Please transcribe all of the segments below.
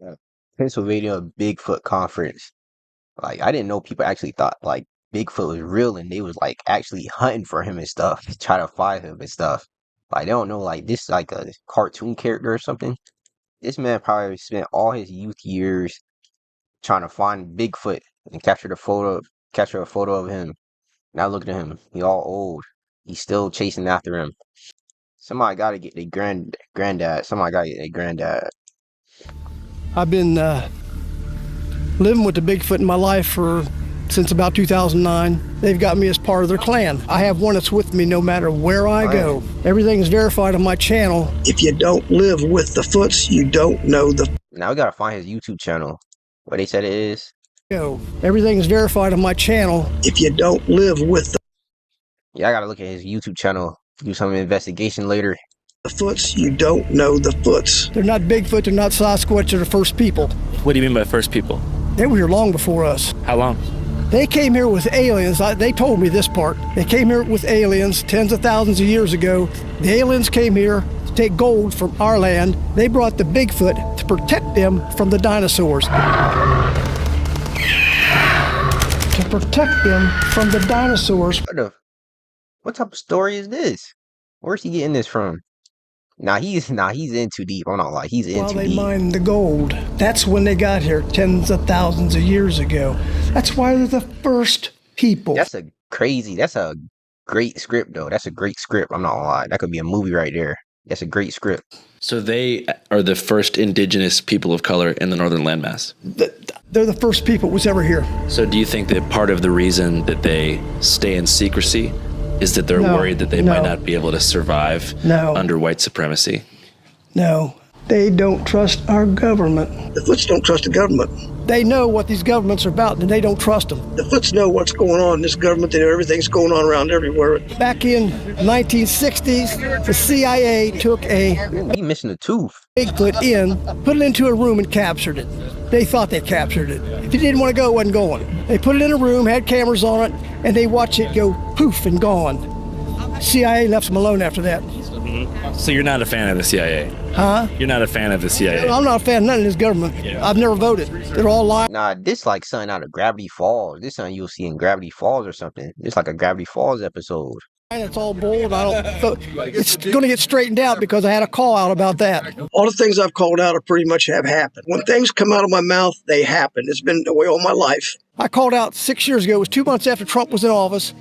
uh, Pennsylvania Bigfoot conference. Like, I didn't know people actually thought like Bigfoot was real and they was like actually hunting for him and stuff, try to find him and stuff. Like, they don't know like this is like a cartoon character or something. This man probably spent all his youth years trying to find Bigfoot and capture a photo of him. Now look at him. He all old. He's still chasing after him. Somebody gotta get their granddad. Somebody gotta get their granddad. I've been living with the Bigfoot in my life since about 2009. They've got me as part of their clan. I have one that's with me no matter where I go. Everything is verified on my channel. If you don't live with the Foots, you don't know the... Now we gotta find his YouTube channel. What they said it is. Everything is verified on my channel. If you don't live with Yeah, I gotta look at his YouTube channel. Do some investigation later. the Foots, you don't know the Foots. They're not Bigfoot, they're not Sasquatch, they're the first people. What do you mean by first people? They were here long before us. How long? They came here with aliens. They told me this part. They came here with aliens tens of thousands of years ago. The aliens came here to take gold from our land. They brought the Bigfoot to protect them from the dinosaurs. To protect them from the dinosaurs. What type of story is this? Where's he getting this from? He's in too deep. I'm not like he's in While too they deep. mined the gold. That's when they got here tens of thousands of years ago. That's why they're the first people. That's a great script though. That's a great script. I'm not gonna lie. That could be a movie right there. That's a great script. So they are the first indigenous people of color in the northern landmass. They're the first people that was ever here. So do you think that part of the reason that they stay in secrecy is that they're worried that they might not be able to survive under white supremacy? No, they don't trust our government. The Foots don't trust the government. They know what these governments are about, and they don't trust them. The Foots know what's going on in this government. They know everything's going on around everywhere. Back in 1960s, the CIA took a He missing a tooth. Bigfoot in, put it into a room, and captured it. They thought they captured it. If it didn't want to go, it wasn't going. They put it in a room, had cameras on it, and they watched it go poof and gone. CIA left them alone after that. So you're not a fan of the CIA? Huh? You're not a fan of the CIA? I'm not a fan of none of this government. I've never voted. They're all lying. Nah, this like something out of Gravity Falls. This something you'll see in Gravity Falls or something. This like a Gravity Falls episode. It's all bold. It's going to get straightened out because I had a call out about that. All the things I've called out pretty much have happened. When things come out of my mouth, they happen. It's been the way all my life. I called out 6 years ago. It was 2 months after Trump was in office.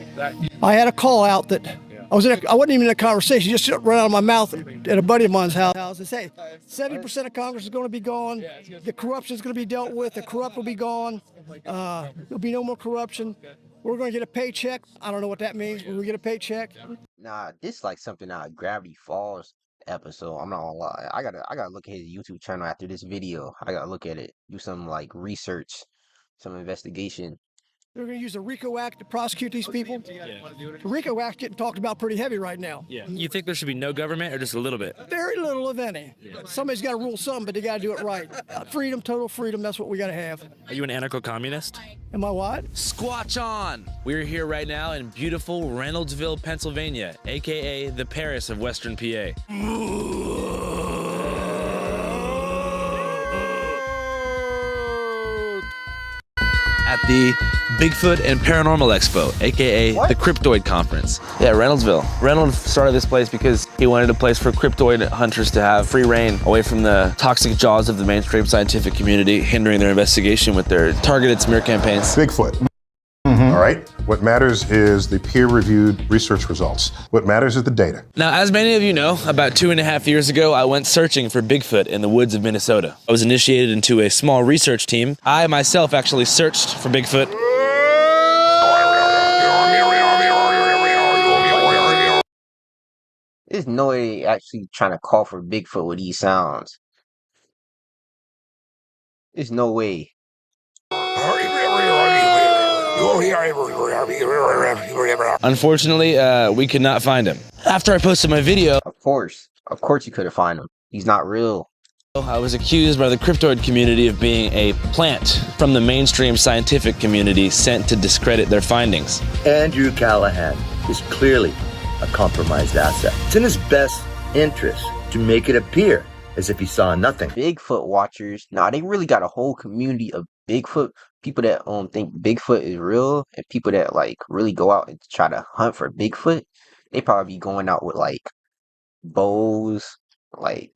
I had a call out that I wasn't even in a conversation, just ran out of my mouth at a buddy of mine's house and say, 70% of Congress is going to be gone. The corruption is going to be dealt with. The corrupt will be gone. There'll be no more corruption. We're going to get a paycheck. I don't know what that means. We're going to get a paycheck. Nah, this like something out of Gravity Falls episode. I'm not gonna lie. I gotta look at his YouTube channel after this video. I gotta look at it. Do some like research, some investigation. They're going to use the RICO Act to prosecute these people. The RICO Act getting talked about pretty heavy right now. You think there should be no government or just a little bit? Very little, if any. Somebody's got to rule something, but they got to do it right. Freedom, total freedom, that's what we got to have. Are you an anarcho-communist? Am I what? Squatch on! We're here right now in beautiful Reynoldsville, Pennsylvania, aka the Paris of Western PA. At the Bigfoot and Paranormal Expo, aka the Cryptoid Conference. Yeah, Reynoldsville. Reynolds started this place because he wanted a place for cryptoid hunters to have free reign away from the toxic jaws of the mainstream scientific community, hindering their investigation with their targeted smear campaigns. Bigfoot. All right? What matters is the peer-reviewed research results. What matters is the data. Now, as many of you know, about 2.5 years ago, I went searching for Bigfoot in the woods of Minnesota. I was initiated into a small research team. I myself actually searched for Bigfoot. There's no way they actually trying to call for Bigfoot with these sounds. There's no way. Unfortunately, we could not find him. After I posted my video, Of course you could have found him. He's not real. I was accused by the cryptoid community of being a plant from the mainstream scientific community sent to discredit their findings. Andrew Callahan is clearly a compromised asset. It's in his best interest to make it appear as if he saw nothing. Bigfoot watchers, nah, they really got a whole community of Bigfoot people that think Bigfoot is real, and people that like really go out and try to hunt for Bigfoot. They probably be going out with like bows, like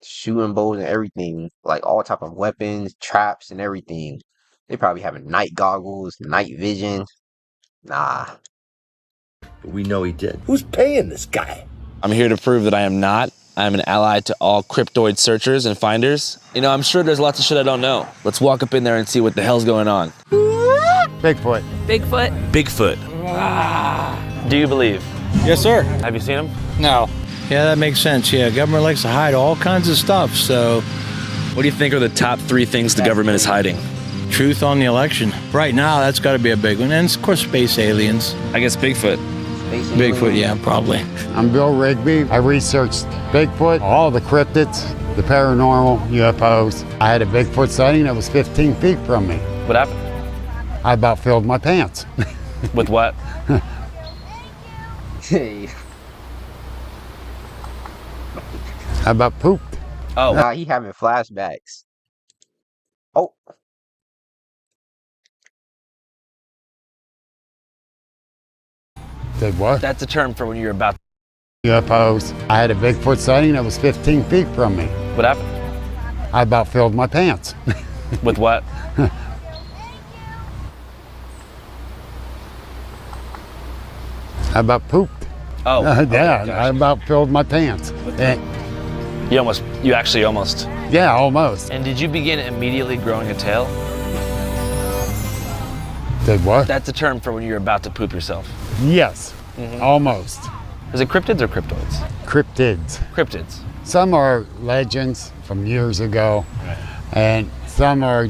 shooting bows and everything, like all type of weapons, traps and everything. They probably having night goggles, night vision. Nah. But we know he did. Who's paying this guy? I'm here to prove that I am not. I'm an ally to all cryptoid searchers and finders. You know, I'm sure there's lots of shit I don't know. Let's walk up in there and see what the hell's going on. Bigfoot. Bigfoot. Bigfoot. Do you believe? Yes, sir. Have you seen him? No. Yeah, that makes sense. Yeah, government likes to hide all kinds of stuff, so. What do you think are the top 3 things the government is hiding? Truth on the election. Right now, that's got to be a big one. And, of course, space aliens. I guess Bigfoot. Bigfoot, yeah, probably. I'm Bill Rigby. I researched Bigfoot, all the cryptids, the paranormal, UFOs. I had a Bigfoot sighting that was 15 feet from me. What happened? I about filled my pants. With what? Hey. I about pooped. Oh. Nah, he having flashbacks. Oh. Did what? That's a term for when you're about. UFOs. I had a Bigfoot sighting that was 15 feet from me. What happened? I about filled my pants. With what? I about pooped. Oh. Yeah, okay, I gotcha. about filled my pants. You actually almost. Yeah, almost. And did you begin immediately growing a tail? Did what? That's a term for when you're about to poop yourself. Yes, almost. Is it cryptids or cryptoids? Cryptids. Cryptids. Some are legends from years ago, and some are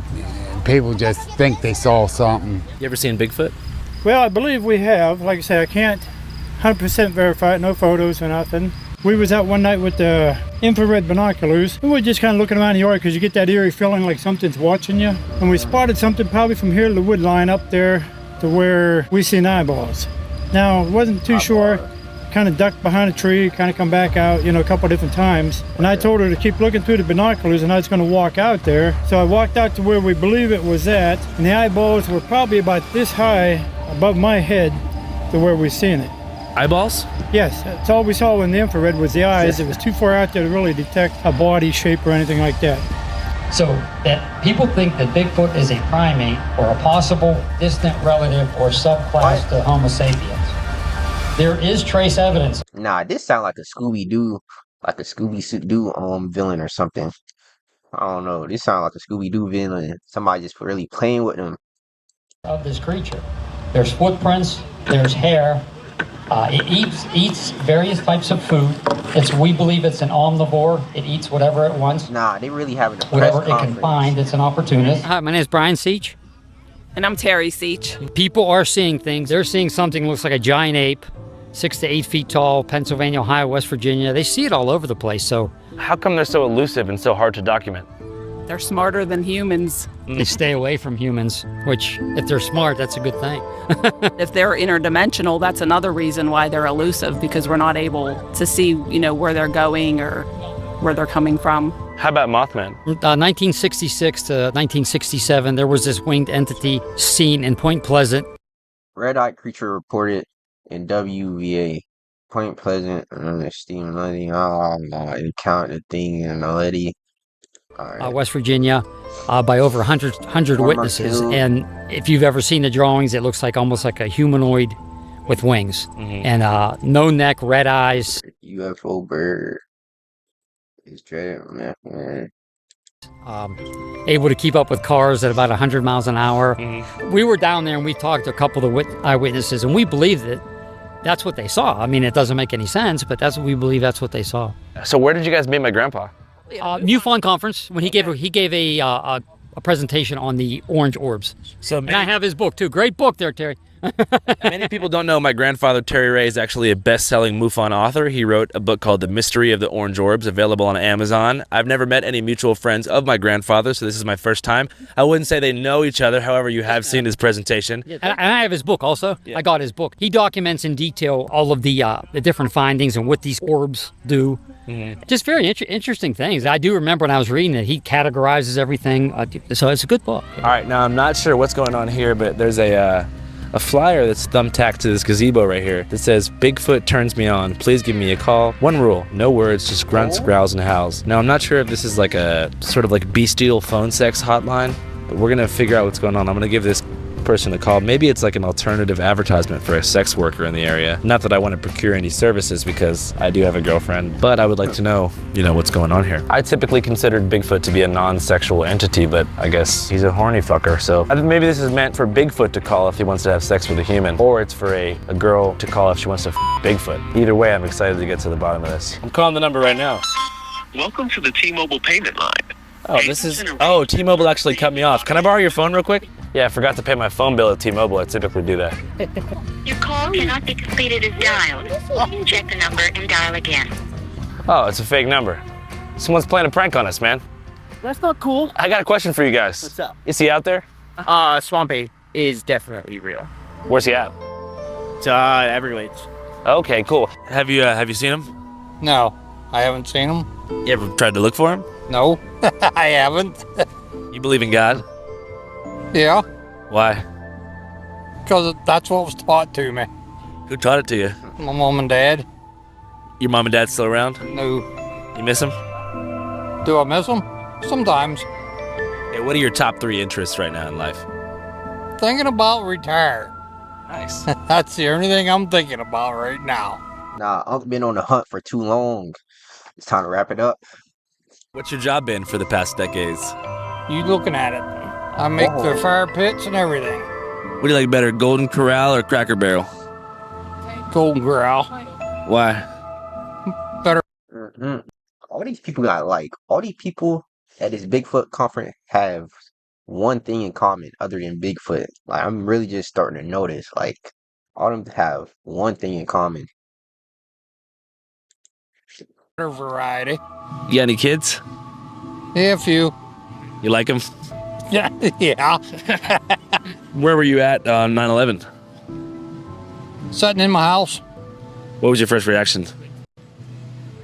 people just think they saw something. You ever seen Bigfoot? Well, I believe we have. Like I said, I can't 100% verify it, no photos or nothing. We was out one night with the infrared binoculars, and we're just kind of looking around the yard because you get that eerie feeling like something's watching you. And we spotted something probably from here to the wood line up there to where we seen eyeballs. Now, wasn't too sure. Kind of ducked behind a tree, kind of come back out, a couple different times. And I told her to keep looking through the binoculars, and I was going to walk out there. So I walked out to where we believe it was at, and the eyeballs were probably about this high above my head to where we seen it. Eyeballs? Yes, that's all we saw in the infrared was the eyes. It was too far out there to really detect a body shape or anything like that. So that people think that Bigfoot is a primate or a possible distant relative or subclass to Homo sapiens. There is trace evidence. Nah, this sound like a Scooby-Doo villain or something. I don't know. This sound like a Scooby-Doo villain. Somebody just really playing with them. Of this creature. There's footprints, there's hair. It eats various types of food. We believe it's an omnivore. It eats whatever it wants. Nah, they really having a press whatever it conference. can find. It's an opportunist. Hi, my name is Brian Seach. And I'm Terry Seach. People are seeing things. They're seeing something that looks like a giant ape, 6 to 8 feet tall, Pennsylvania, Ohio, West Virginia. They see it all over the place. So How come they're so elusive and so hard to document? They're smarter than humans. they stay away from humans, which if they're smart, that's a good thing. If they're interdimensional, that's another reason why they're elusive, because we're not able to see, where they're going or where they're coming from. How about Mothman? 1966 to 1967, there was this winged entity seen in Point Pleasant. Red-eyed creature reported in WVA. Point Pleasant, Stephen Lundy, encountered the thing in a lady. West Virginia, by over 100 witnesses. And if you've ever seen the drawings, it looks almost like a humanoid with wings. And no neck, red eyes. UFO bird is dreaded. Able to keep up with cars at about 100 miles an hour. We were down there and we talked to a couple of the eyewitnesses, and we believe that that's what they saw. I mean, it doesn't make any sense, but we believe that's what they saw. So where did you guys meet my grandpa? MUFON conference, when he gave a presentation on the orange orbs. And I have his book too. Great book there, Terry. Many people don't know my grandfather, Terry Ray, is actually a best-selling MUFON author. He wrote a book called The Mystery of the Orange Orbs, available on Amazon. I've never met any mutual friends of my grandfather, so this is my first time. I wouldn't say they know each other, however, you have seen his presentation. And I have his book also. I got his book. He documents in detail all of the different findings and what these orbs do. Just very interesting things. I do remember when I was reading it, he categorizes everything. So it's a good book. All right, now I'm not sure what's going on here, but there's a flyer that's thumbtacked to this gazebo right here that says, Bigfoot turns me on. Please give me a call. One rule, no words, just grunts, growls, and howls. Now, I'm not sure if this is like a sort of like bestial phone sex hotline, but we're going to figure out what's going on. I'm going to give this person a call. Maybe it's like an alternative advertisement for a sex worker in the area. Not that I want to procure any services because I do have a girlfriend, but I would like to know, what's going on here. I typically considered Bigfoot to be a non-sexual entity, but I guess he's a horny fucker. So I think maybe this is meant for Bigfoot to call if he wants to have sex with a human, or it's for a girl to call if she wants to Bigfoot. Either way, I'm excited to get to the bottom of this. I'm calling the number right now. Welcome to the T-Mobile payment line. Oh, T-Mobile actually cut me off. Can I borrow your phone real quick? Yeah, I forgot to pay my phone bill at T-Mobile. I typically do that. Your call cannot be completed as dialed. Check the number and dial again. Oh, it's a fake number. Someone's playing a prank on us, man. That's not cool. I got a question for you guys. What's up? Is he out there? Swampy is definitely real. Where's he at? It's Everglades. Okay, cool. Have you seen him? No, I haven't seen him. You ever tried to look for him? No, I haven't. You believe in God? Yeah. Why? Because that's what was taught to me. Who taught it to you? My mom and dad. Your mom and dad still around? No. You miss them? Do I miss them? Sometimes. Hey, what are your top 3 interests right now in life? Thinking about retire. Nice. That's the only thing I'm thinking about right now. Nah, I've been on the hunt for too long. It's time to wrap it up. What's your job been for the past decades? You looking at it. I make the fire pits and everything. What do you like better, Golden Corral or Cracker Barrel? Golden Corral. Why? Better. All these people at this Bigfoot conference have one thing in common other than Bigfoot. Like, I'm really just starting to notice, like, all of them have one thing in common. Better variety. You got any kids? Yeah, a few. You like them? Yeah. Yeah. Where were you at on 9/11? Sitting in my house. What was your first reaction?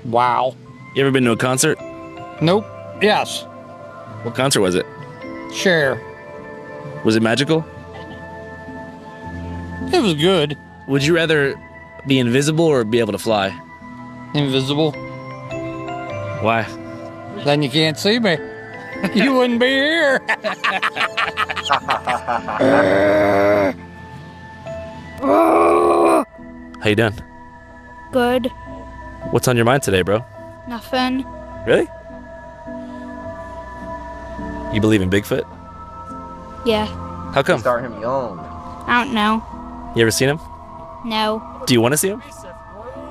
Wow. You ever been to a concert? Nope. Yes. What concert was it? Sure. Was it magical? It was good. Would you rather be invisible or be able to fly? Invisible. Why? Then you can't see me. You wouldn't be here. How you doing? Good. What's on your mind today, bro? Nothing. Really? You believe in Bigfoot? Yeah. How come? Start him young. I don't know. You ever seen him? No. Do you want to see him?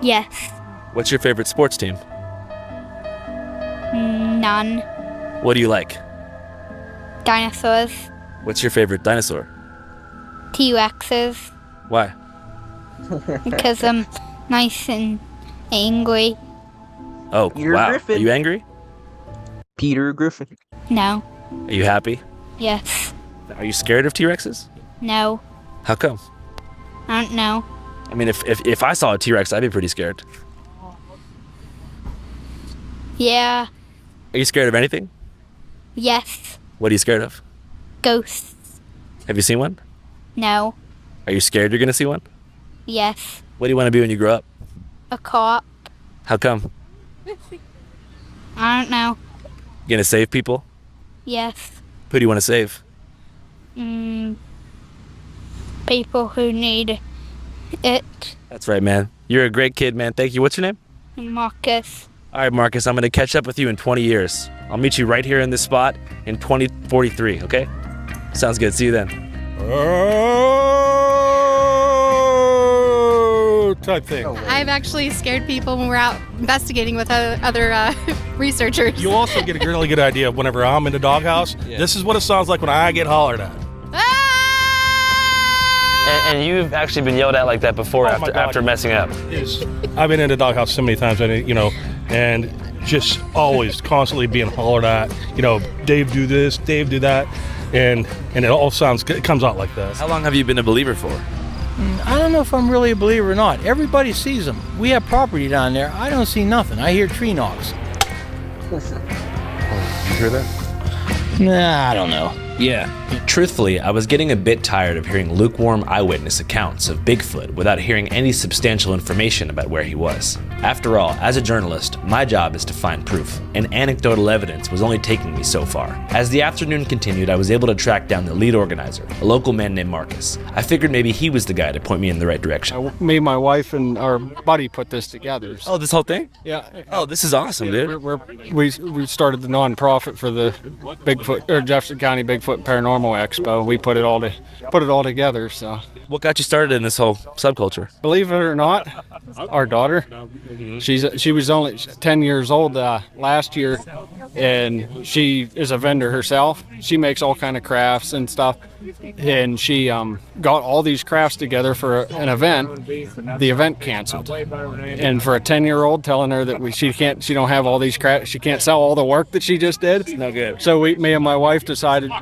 Yes. What's your favorite sports team? None. What do you like? Dinosaurs. What's your favorite dinosaur? T-Rexes. Why? Because I'm nice and angry. Oh, Peter wow. Griffin. Are you angry? Peter Griffin. No. Are you happy? Yes. Are you scared of T-Rexes? No. How come? I don't know. I mean, if I saw a T-Rex, I'd be pretty scared. Yeah. Are you scared of anything? Yes. What are you scared of? Ghosts. Have you seen one? No. Are you scared you're gonna see one? Yes. What do you want to be when you grow up? A cop. How come? I don't know. You gonna save people? Yes. Who do you want to save? People who need it. That's right, man. You're a great kid, man. Thank you. What's your name? Marcus. All right, Marcus, I'm going to catch up with you in 20 years. I'll meet you right here in this spot in 2043, okay? Sounds good. See you then. Oh, type thing. I've actually scared people when we're out investigating with other researchers. You also get a really good idea of whenever I'm in the doghouse. Yeah. This is what it sounds like when I get hollered at. And you've actually been yelled at like that before after messing up. Yes. I've been in the doghouse so many times, and just always constantly being hollered at. Dave, do this, Dave, do that, and it all comes out like that. How long have you been a believer for? I don't know if I'm really a believer or not. Everybody sees them. We have property down there. I don't see nothing. I hear tree knocks. You hear that? Nah, I don't know. Yeah. Truthfully, I was getting a bit tired of hearing lukewarm eyewitness accounts of Bigfoot without hearing any substantial information about where he was. After all, as a journalist, my job is to find proof, and anecdotal evidence was only taking me so far. As the afternoon continued, I was able to track down the lead organizer, a local man named Marcus. I figured maybe he was the guy to point me in the right direction. Me, my wife, and our buddy put this together. Oh, this whole thing? Yeah. Oh, this is awesome, dude. We started the nonprofit for the Bigfoot or Jefferson County Bigfoot Paranormal Expo. We put it all together. So, what got you started in this whole subculture? Believe it or not, our daughter, she was only 10 years old last year, and she is a vendor herself. She makes all kind of crafts and stuff, and she got all these crafts together for an event. The event canceled, and for a 10-year-old telling her that she don't have all these crafts, she can't sell all the work that she just did. It's no good. So me and my wife decided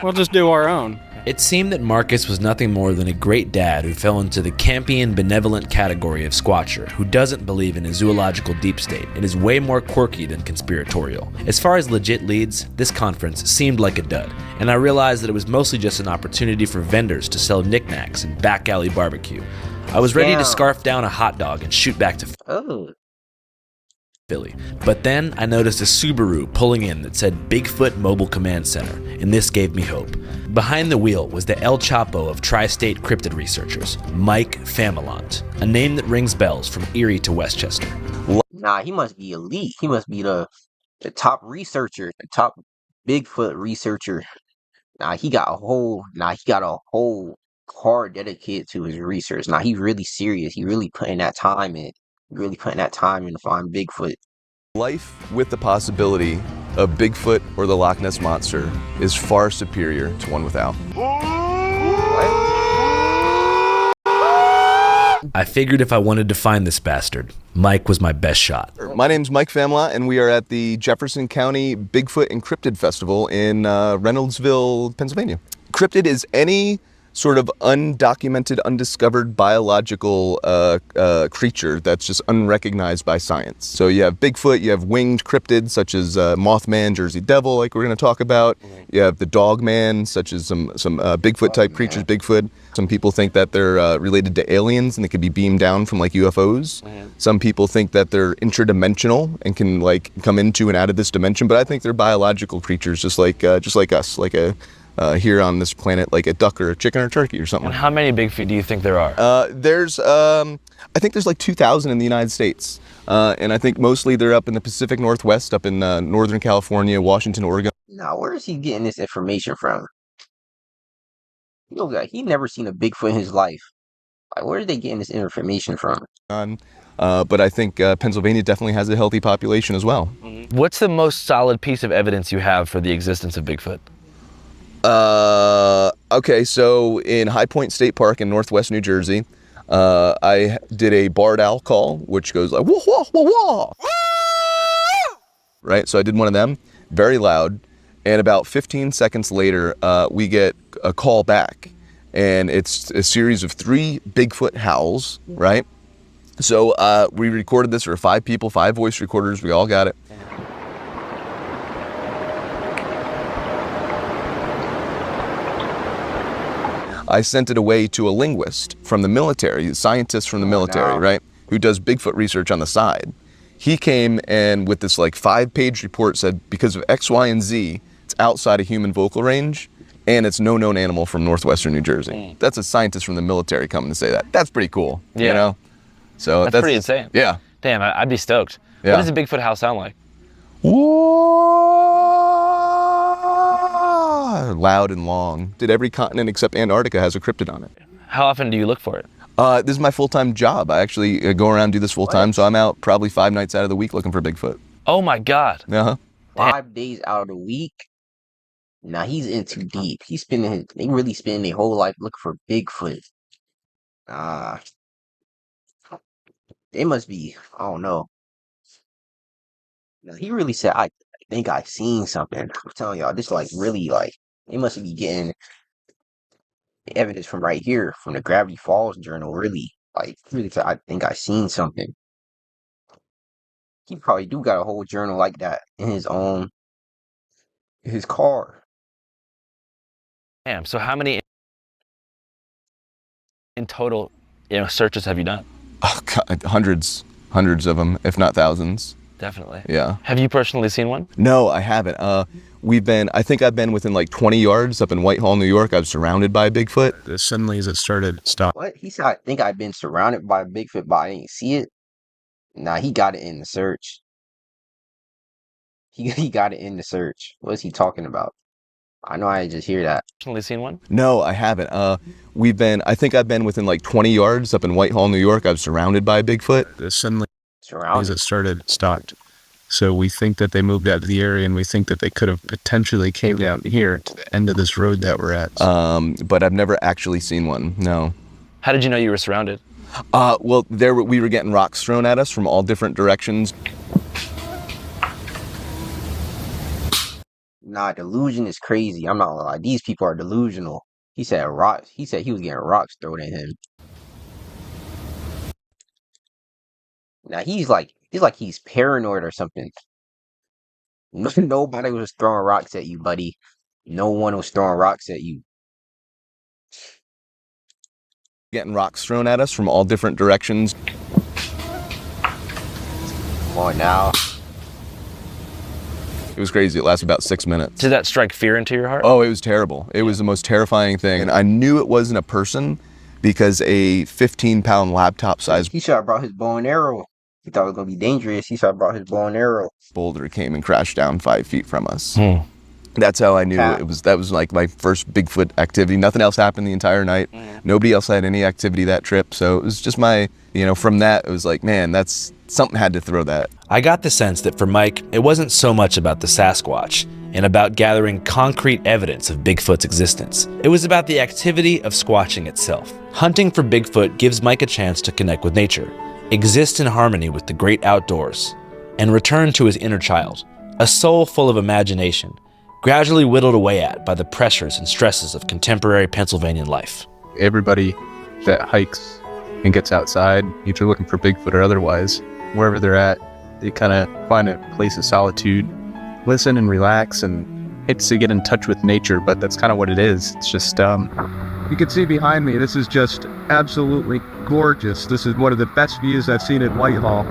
we'll just do our own. It seemed that Marcus was nothing more than a great dad who fell into the campy and benevolent category of squatcher who doesn't believe in a zoological deep state and is way more quirky than conspiratorial. As far as legit leads, this conference seemed like a dud, and I realized that it was mostly just an opportunity for vendors to sell knickknacks and back alley barbecue. I was ready to scarf down a hot dog and shoot back to Philly. But then I noticed a Subaru pulling in that said Bigfoot Mobile Command Center, and this gave me hope. Behind the wheel was the El Chapo of tri-state cryptid researchers, Mike Familant, a name that rings bells from Erie to Westchester. Nah, he must be elite. He must be the top researcher, the top Bigfoot researcher. He got a whole car dedicated to his research. He's really serious. He really putting that time in. Really putting that time in to find Bigfoot. Life with the possibility of Bigfoot or the Loch Ness Monster is far superior to one without. I figured if I wanted to find this bastard, Mike was my best shot. My name's Mike Famla, and we are at the Jefferson County Bigfoot and Cryptid Festival in Reynoldsville, Pennsylvania. Cryptid is any sort of undocumented, undiscovered biological creature that's just unrecognized by science. So you have Bigfoot, you have winged cryptids such as Mothman, Jersey Devil, like we're going to talk about. You have the Dogman, such as some Bigfoot-type creatures, Bigfoot. Some people think that they're related to aliens and they could be beamed down from like UFOs. Some people think that they're interdimensional and can like come into and out of this dimension, but I think they're biological creatures just like us, like a here on this planet, like a duck or a chicken or a turkey or something. And how many Bigfoot do you think there are? I think there's like 2,000 in the United States. And I think mostly they're up in the Pacific Northwest, up in Northern California, Washington, Oregon. Now, where is he getting this information from? He never seen a Bigfoot in his life. Like, where are they getting this information from? But I think Pennsylvania definitely has a healthy population as well. What's the most solid piece of evidence you have for the existence of Bigfoot? Okay, so in High Point State Park in Northwest New Jersey, I did a barred owl call, which goes like, wah, wah, wah, wah. Right, so I did one of them, very loud, and about 15 seconds later, we get a call back, and it's a series of 3 Bigfoot howls, right? So we recorded this for 5 people, 5 voice recorders, we all got it. I sent it away to a linguist from the military, a scientist from the military, right, who does Bigfoot research on the side. He came and with this like 5-page report said, because of X, Y, and Z, it's outside of human vocal range, and it's no known animal from northwestern New Jersey. That's a scientist from the military coming to say that. That's pretty cool, you know? So that's pretty insane. Yeah. Damn, I'd be stoked. Yeah. What does a Bigfoot howl sound like? Loud and long. Did every continent except Antarctica has a cryptid on it. How often do you look for it? This is my full-time job. I actually go around and do this full-time, so I'm out probably 5 nights out of the week looking for Bigfoot. Oh my God. 5 days out of the week? Nah, he's in too deep. They really spend their whole life looking for Bigfoot. Uh, it must be, I don't know. No, he really said, I think I seen something. I'm telling y'all, this like really like, they must be getting evidence from right here, from the Gravity Falls journal, really. Like, he really said, I think I seen something. He probably do got a whole journal like that in his car. Damn. So how many in total, searches have you done? Oh, God, hundreds of them, if not thousands. Definitely. Yeah. Have you personally seen one? No, I haven't. I think I've been within like 20 yards up in Whitehall, New York. I was surrounded by Bigfoot. As suddenly as it started, stop. What? He said, I think I've been surrounded by Bigfoot, but I didn't see it. Nah, he got it in the search. He got it in the search. What is he talking about? I know I just hear that. Personally seen one? No, I haven't. I think I've been within like 20 yards up in Whitehall, New York. I was surrounded by Bigfoot. As suddenly Surrounded. as it started, stopped. So we think that they moved out of the area, and we think that they could have potentially came down here to the end of this road that we're at. But I've never actually seen one. No. How did you know you were surrounded? Well, we were getting rocks thrown at us from all different directions. Nah, delusion is crazy. I'm not gonna lie. These people are delusional. He said rocks. He said he was getting rocks thrown at him. Now he's like he's paranoid or something. Nobody was throwing rocks at you, buddy. No one was throwing rocks at you. Getting rocks thrown at us from all different directions. Come on now. It was crazy. It lasted about 6 minutes. Did that strike fear into your heart? Oh, it was terrible. It was the most terrifying thing. And I knew it wasn't a person because a 15-pound laptop-sized He should have brought his bow and arrow. He thought it was gonna be dangerous. He should have brought his bow and arrow. boulder came and crashed down 5 feet from us. That's how I knew that was like my first Bigfoot activity. Nothing else happened the entire night. Nobody else had any activity that trip. So it was just from that, it was like, man, that's something had to throw that. I got the sense that for Mike, it wasn't so much about the Sasquatch and about gathering concrete evidence of Bigfoot's existence. It was about the activity of squatching itself. Hunting for Bigfoot gives Mike a chance to connect with nature, exist in harmony with the great outdoors, and return to his inner child, a soul full of imagination, gradually whittled away at by the pressures and stresses of contemporary Pennsylvanian life. Everybody that hikes and gets outside, either looking for Bigfoot or otherwise, wherever they're at, they kind of find a place of solitude, listen and relax, and it's to get in touch with nature, but that's kind of what it is. It's just, you can see behind me, this is just absolutely gorgeous. This is one of the best views I've seen in Whitehall.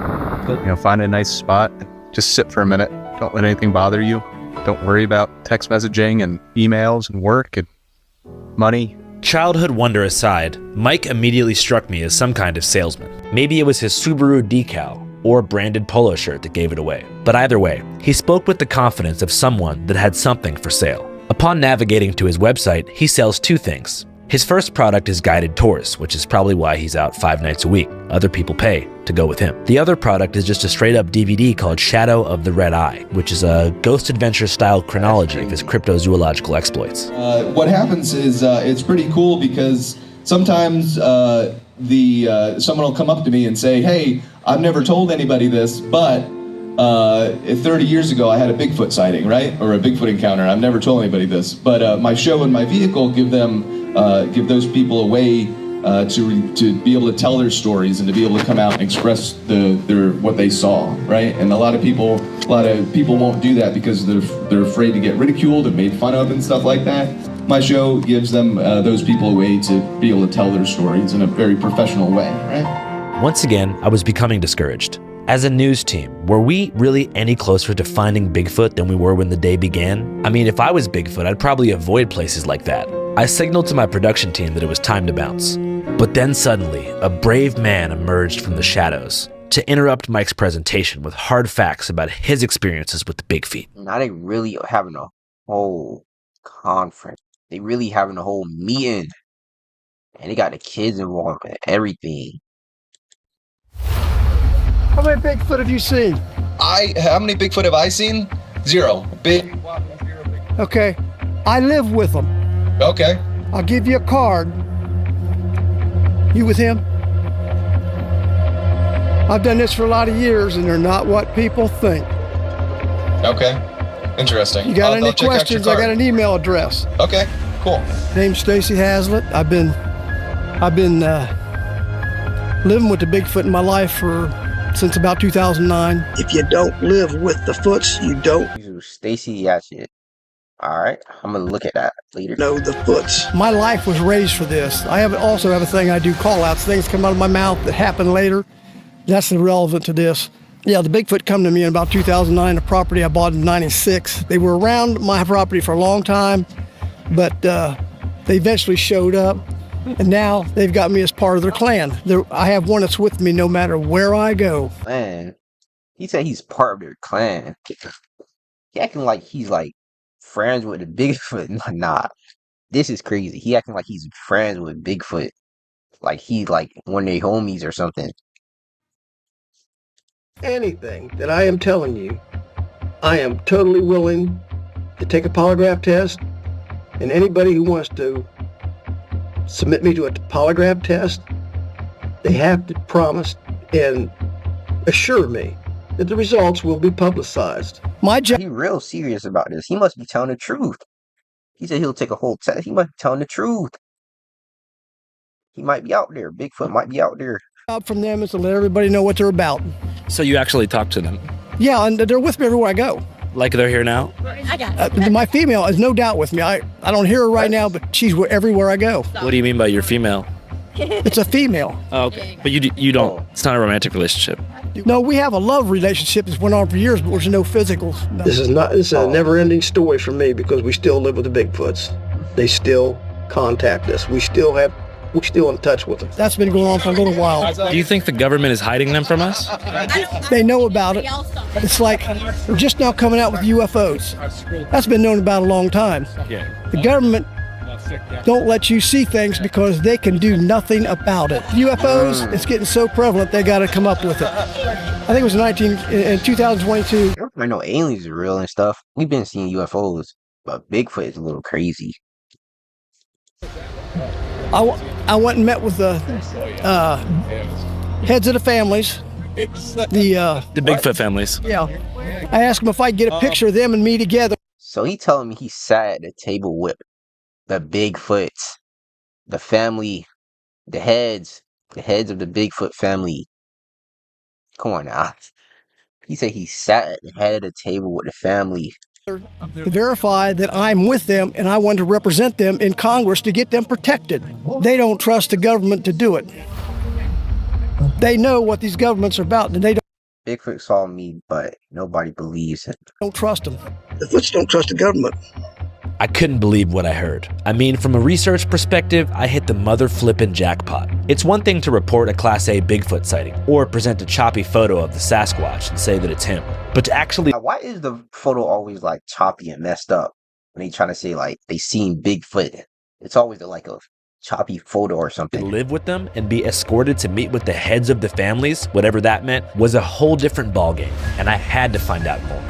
Find a nice spot, just sit for a minute, don't let anything bother you. Don't worry about text messaging and emails and work and money. Childhood wonder aside, Mike immediately struck me as some kind of salesman. Maybe it was his Subaru decal or branded polo shirt that gave it away. But either way, he spoke with the confidence of someone that had something for sale. Upon navigating to his website, he sells two things. His first product is guided tours, which is probably why he's out 5 nights a week. Other people pay to go with him. The other product is just a straight up DVD called Shadow of the Red Eye, which is a ghost adventure style chronology of his cryptozoological exploits. What happens is it's pretty cool because sometimes someone will come up to me and say, hey, I've never told anybody this, but 30 years ago I had a Bigfoot sighting, right? Or a Bigfoot encounter. I've never told anybody this, but my show and my vehicle give those people a way to be able to tell their stories and to be able to come out and express what they saw, right? And a lot of people won't do that because they're afraid to get ridiculed and made fun of and stuff like that. My show gives them those people a way to be able to tell their stories in a very professional way, right? Once again, I was becoming discouraged. As a news team, were we really any closer to finding Bigfoot than we were when the day began? I mean, if I was Bigfoot, I'd probably avoid places like that. I signaled to my production team that it was time to bounce. But then suddenly, a brave man emerged from the shadows to interrupt Mike's presentation with hard facts about his experiences with the big feet. Now they really having a whole conference. They really having a whole meeting. And they got the kids involved and everything. How many Bigfoot have you seen? How many Bigfoot have I seen? 0. Big. Okay. I live with them. Okay. I'll give you a card. You with him? I've done this for a lot of years, and they're not what people think. Okay. Interesting. You got any questions? I got an email address. Okay, cool. Name's Stacy Hazlitt. I've been living with the Bigfoot in my life since about 2009. If you don't live with the Foots, you don't Stacy Hatchet. All right, I'm gonna look at that later. know the Foots. My life was raised for this. I also have a thing I do call outs. Things come out of my mouth that happen later. That's irrelevant to this. Yeah, the Bigfoot come to me in about 2009, a property I bought in 96. They were around my property for a long time, but they eventually showed up, and now they've got me as part of their clan. I have one that's with me no matter where I go. Man, he said he's part of their clan. He acting like he's like friends with the Bigfoot. Nah, this is crazy. He acting like he's friends with Bigfoot. Like he's like one of their homies or something. Anything that I am telling you, I am totally willing to take a polygraph test, and anybody who wants to submit me to a polygraph test, they have to promise and assure me that the results will be publicized. He real serious about this. He must be telling the truth. He said he'll take a whole test. He must be telling the truth. He might be out there. Bigfoot might be out there. Job from them is to let everybody know what they're about. So you actually talk to them? Yeah, and they're with me everywhere I go. Like they're here now? My female is no doubt with me. I don't hear her right now, but she's everywhere I go. What do you mean by your female? It's a female. Oh, okay. But you don't, it's not a romantic relationship. No, we have a love relationship that's went on for years, but there's no physicals. No. This is a never-ending story for me because we still live with the Bigfoots. They still contact us. We're still in touch with them. That's been going on for a little while. Do you think the government is hiding them from us? They know about it. It's like they're just now coming out with UFOs. That's been known about a long time. The government don't let you see things because they can do nothing about it. UFOs, it's getting so prevalent they got to come up with it. I think it was in 2022. I know aliens are real and stuff. We've been seeing UFOs, but Bigfoot is a little crazy. I went and met with the heads of the families. The Bigfoot families. Yeah. I asked them if I could get a picture of them and me together. So he telling me he sat at the table with the Bigfoots, the family, the heads of the Bigfoot family. Come on now. He said he sat at the head of the table with the family. To verify that I'm with them and I want to represent them in Congress to get them protected. They don't trust the government to do it. They know what these governments are about, and they don't. Bigfoot saw me, but nobody believes him. Don't trust them. The Foots don't trust the government. I couldn't believe what I heard. I mean, from a research perspective, I hit the mother flippin' jackpot. It's one thing to report a Class A Bigfoot sighting, or present a choppy photo of the Sasquatch and say that it's him. But to actually... Now, why is the photo always like choppy and messed up when they trying to say like they seen Bigfoot? It's always like a choppy photo or something. Live with them and be escorted to meet with the heads of the families, whatever that meant, was a whole different ballgame, and I had to find out more.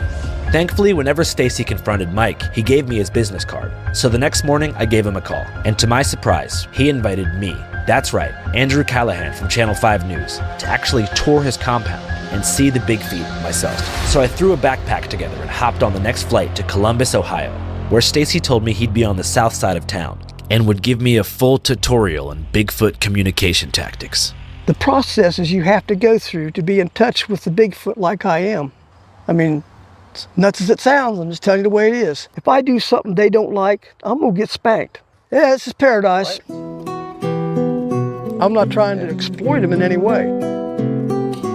Thankfully, whenever Stacy confronted Mike, he gave me his business card. So the next morning, I gave him a call. And to my surprise, he invited me, that's right, Andrew Callahan from Channel 5 News, to actually tour his compound and see the big feet myself. So I threw a backpack together and hopped on the next flight to Columbus, Ohio, where Stacy told me he'd be on the south side of town and would give me a full tutorial in Bigfoot communication tactics. The processes you have to go through to be in touch with the Bigfoot like I am. I mean, it's nuts as it sounds, I'm just telling you the way it is. If I do something they don't like, I'm gonna get spanked. Yeah, this is paradise. I'm not trying to exploit them in any way.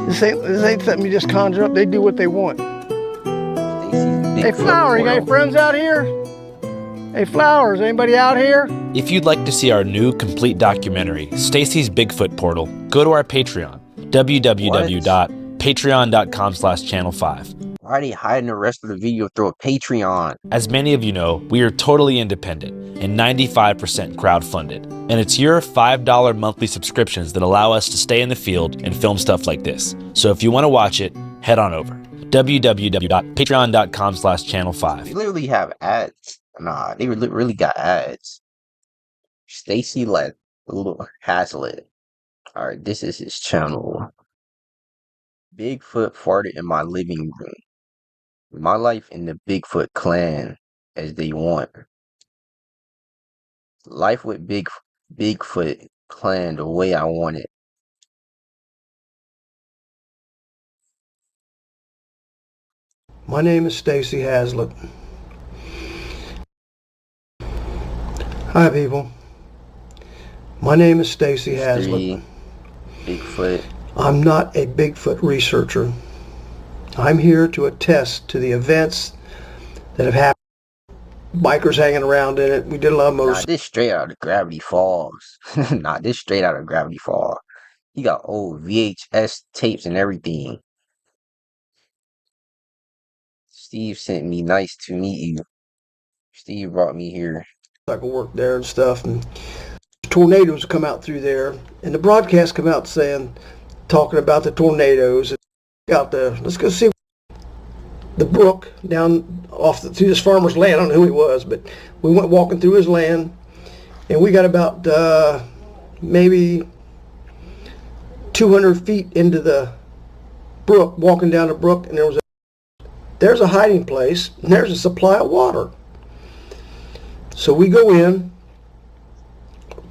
This ain't something you just conjure up, they do what they want. Hey Flower, you got any friends out here? Hey Flowers, anybody out here? If you'd like to see our new complete documentary, Stacy's Bigfoot Portal, go to our Patreon, www.patreon.com/channel5. Why are they hiding the rest of the video through a Patreon? As many of you know, we are totally independent and 95% crowdfunded. And it's your $5 monthly subscriptions that allow us to stay in the field and film stuff like this. So if you want to watch it, head on over. www.patreon.com/channel5. They literally have ads. Nah, they really got ads. Stacy let Hazlitt Alright, this is his channel. Bigfoot farted in my living room. My life in the Bigfoot clan as they want. Life with Bigfoot clan the way I want it. My name is Stacy Hazlitt. Hi, people. My name is Stacy Hazlitt. Bigfoot. I'm not a Bigfoot researcher. I'm here to attest to the events that have happened. Bikers hanging around in it. We did a lot of Nah, motorcycles. this straight out of Gravity Falls. Nah, this straight out of Gravity Falls. He got old VHS tapes and everything. Steve sent me, nice to meet you. Steve brought me here. Work there and stuff, and tornadoes come out through there, and the broadcast come out talking about the tornadoes out there. Let's go see the brook down through this farmer's land. I don't know who he was, but we went walking through his land, and we got about maybe 200 feet into the brook, walking down the brook, and there's a hiding place, and there's a supply of water. So we go in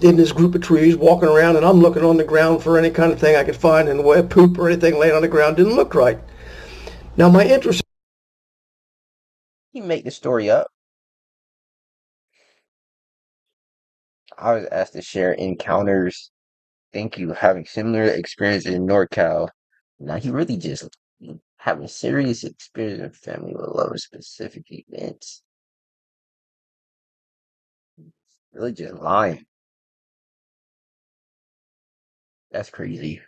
this group of trees, walking around, and I'm looking on the ground for any kind of thing I could find in the way of poop or anything laying on the ground. Didn't look right. Now my interest... He make the story up. I was asked to share encounters. Thank you. Having similar experience in NorCal. Now he really just having serious experience in family with love of specific events. Really just lying. That's crazy.